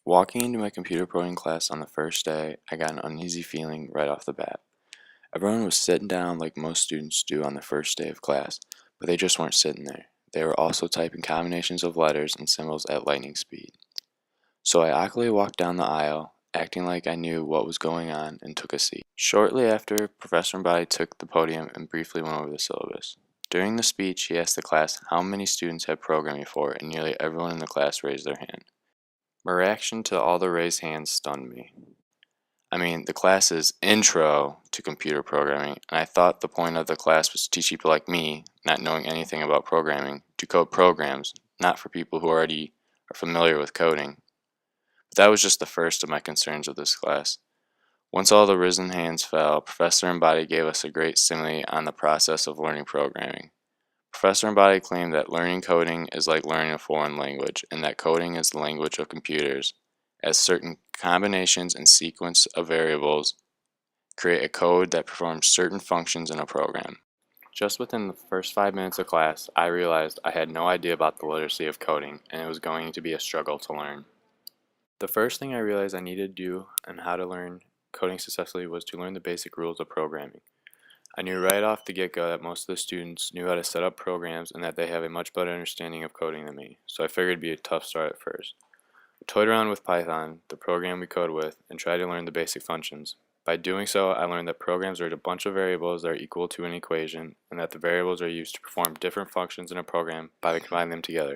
Walking into my computer programming class on the first day, I got an uneasy feeling right off the bat. Everyone was sitting down like most students do on the first day of class, but they just weren't sitting there. They were also typing combinations of letters and symbols at lightning speed. So I awkwardly walked down the aisle, acting like I knew what was going on, and took a seat. Shortly after, Professor Mbadi took the podium and briefly went over the syllabus. During the speech, he asked the class how many students had programming before, and nearly everyone in the class raised their hand. My reaction to all the raised hands stunned me. I mean, the class is Intro to Computer Programming, and I thought the point of the class was to teach people like me, not knowing anything about programming, to code programs, not for people who already are familiar with coding. But that was just the first of my concerns with this class. Once all the risen hands fell, Professor Embody gave us a great simile on the process of learning programming. Professor Embody claimed that learning coding is like learning a foreign language, and that coding is the language of computers, as certain combinations and sequence of variables create a code that performs certain functions in a program. Just within the first 5 minutes of class, I realized I had no idea about the literacy of coding, and it was going to be a struggle to learn. The first thing I realized I needed to do on how to learn coding successfully was to learn the basic rules of programming. I knew right off the get-go that most of the students knew how to set up programs and that they have a much better understanding of coding than me, so I figured it'd be a tough start at first. I toyed around with Python, the program we code with, and tried to learn the basic functions. By doing so, I learned that programs are a bunch of variables that are equal to an equation, and that the variables are used to perform different functions in a program by combining them together.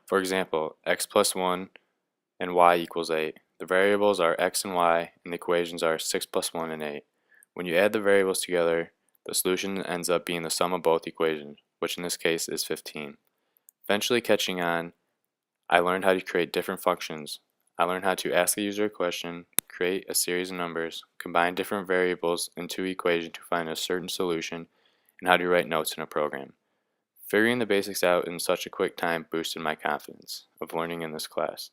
For example, x plus 1 and y equals 8. The variables are x and y, and the equations are 6 plus 1 and 8. When you add the variables together, the solution ends up being the sum of both equations, which in this case is 15. Eventually catching on, I learned how to create different functions. I learned how to ask the user a question, create a series of numbers, combine different variables into an equation to find a certain solution, and how to write notes in a program. Figuring the basics out in such a quick time boosted my confidence of learning in this class.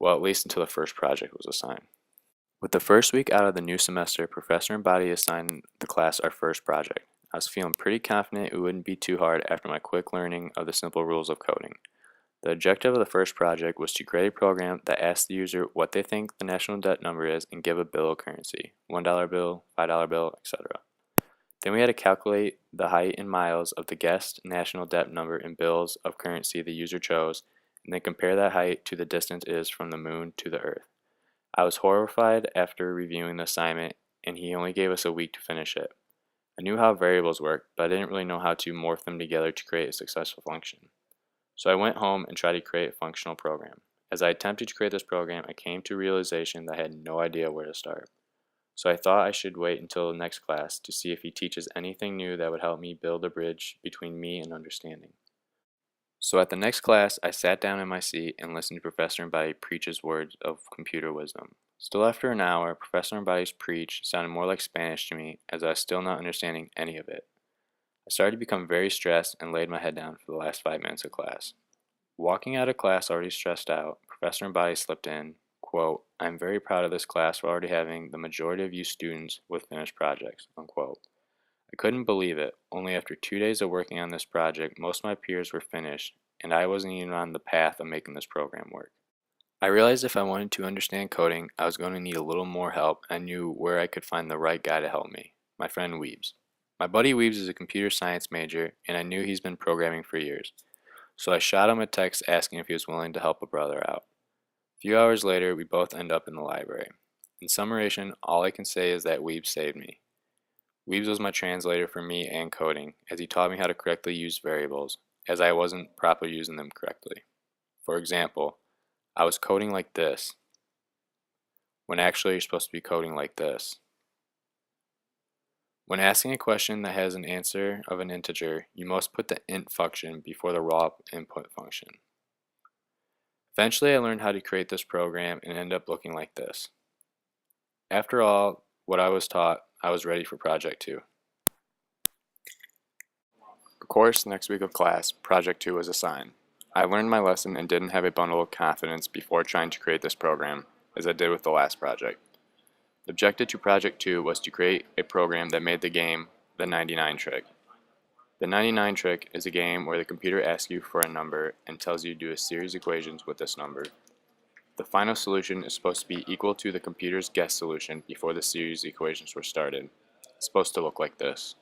Well, at least until the first project was assigned. With the first week out of the new semester, Professor Embody assigned the class our first project. I was feeling pretty confident it wouldn't be too hard after my quick learning of the simple rules of coding. The objective of the first project was to create a program that asks the user what they think the national debt number is and give a bill of currency, $1 bill, $5 bill, etc. Then we had to calculate the height in miles of the guessed national debt number in bills of currency the user chose, and then compare that height to the distance it is from the moon to the earth. I was horrified after reviewing the assignment, and he only gave us a week to finish it. I knew how variables worked, but I didn't really know how to morph them together to create a successful function. So I went home and tried to create a functional program. As I attempted to create this program, I came to a realization that I had no idea where to start. So I thought I should wait until the next class to see if he teaches anything new that would help me build a bridge between me and understanding. So at the next class, I sat down in my seat and listened to Professor Mbadi preach his words of computer wisdom. Still after an hour, Professor Mbadi's preach sounded more like Spanish to me, as I was still not understanding any of it. I started to become very stressed and laid my head down for the last 5 minutes of class. Walking out of class already stressed out, Professor Mbadi slipped in, quote, "I'm very proud of this class for already having the majority of you students with finished projects," unquote. I couldn't believe it. Only after 2 days of working on this project, most of my peers were finished, and I wasn't even on the path of making this program work. I realized if I wanted to understand coding, I was going to need a little more help, and I knew where I could find the right guy to help me, my friend Weebs. My buddy Weebs is a computer science major, and I knew he's been programming for years. So I shot him a text asking if he was willing to help a brother out. A few hours later, we both end up in the library. In summation, all I can say is that Weebs saved me. Weebs was my translator for me and coding, as he taught me how to correctly use variables, as I wasn't properly using them correctly. For example, I was coding like this, when actually you're supposed to be coding like this. When asking a question that has an answer of an integer, you must put the int function before the raw input function. Eventually I learned how to create this program and ended up looking like this. After all what I was taught, I was ready for Project 2. Of course, next week of class, Project 2 was assigned. I learned my lesson and didn't have a bundle of confidence before trying to create this program, as I did with the last project. The objective to Project 2 was to create a program that made the game the 99 trick. The 99 trick is a game where the computer asks you for a number and tells you to do a series of equations with this number. The final solution is supposed to be equal to the computer's guess solution before the series equations were started. It's supposed to look like this.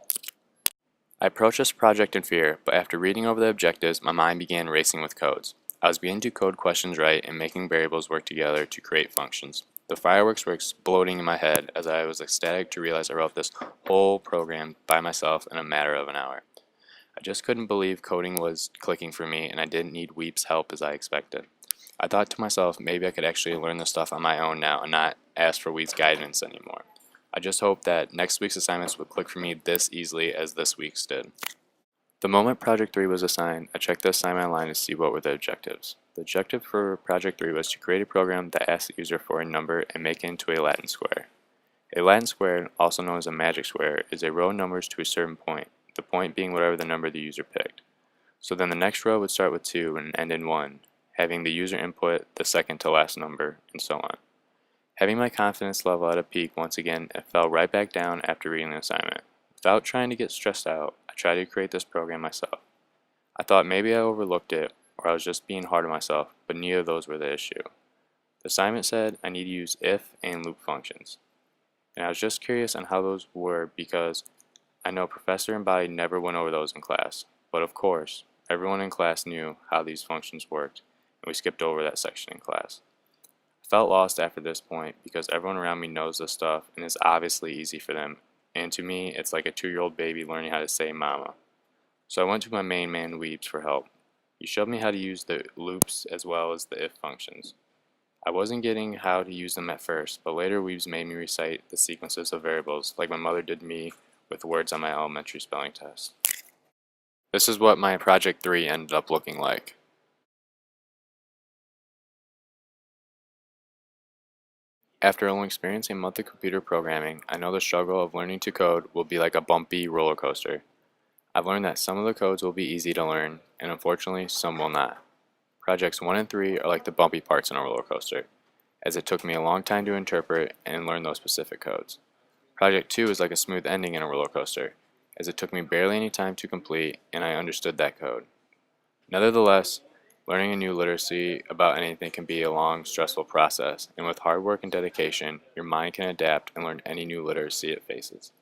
I approached this project in fear, but after reading over the objectives, my mind began racing with codes. I was beginning to code questions right and making variables work together to create functions. The fireworks were exploding in my head as I was ecstatic to realize I wrote this whole program by myself in a matter of an hour. I just couldn't believe coding was clicking for me and I didn't need Weep's help as I expected. I thought to myself, maybe I could actually learn this stuff on my own now and not ask for Weep's guidance anymore. I just hoped that next week's assignments would click for me this easily as this week's did. The moment Project 3 was assigned, I checked the assignment online to see what were the objectives. The objective for Project 3 was to create a program that asks the user for a number and make it into a Latin square. A Latin square, also known as a magic square, is a row of numbers to a certain point, the point being whatever the number the user picked. So then the next row would start with 2 and end in 1, having the user input the second to last number, and so on. Having my confidence level at a peak once again, it fell right back down after reading the assignment. Without trying to get stressed out, I tried to create this program myself. I thought maybe I overlooked it, or I was just being hard on myself, but neither of those were the issue. The assignment said I need to use if and loop functions. And I was just curious on how those were because I know Professor and Body never went over those in class. But of course, everyone in class knew how these functions worked, and we skipped over that section in class. I felt lost after this point because everyone around me knows this stuff and it's obviously easy for them, and to me it's like a 2-year-old baby learning how to say mama. So I went to my main man Weebs for help. He showed me how to use the loops as well as the if functions. I wasn't getting how to use them at first, but later Weebs made me recite the sequences of variables like my mother did me with words on my elementary spelling test. This is what my Project 3 ended up looking like. After only experiencing a month of computer programming, I know the struggle of learning to code will be like a bumpy roller coaster. I've learned that some of the codes will be easy to learn, and unfortunately, some will not. Projects 1 and 3 are like the bumpy parts in a roller coaster, as it took me a long time to interpret and learn those specific codes. Project 2 is like a smooth ending in a roller coaster, as it took me barely any time to complete and I understood that code. Nevertheless, learning a new literacy about anything can be a long, stressful process, and with hard work and dedication, your mind can adapt and learn any new literacy it faces.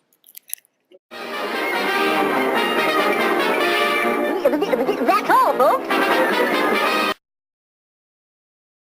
That's all, folks.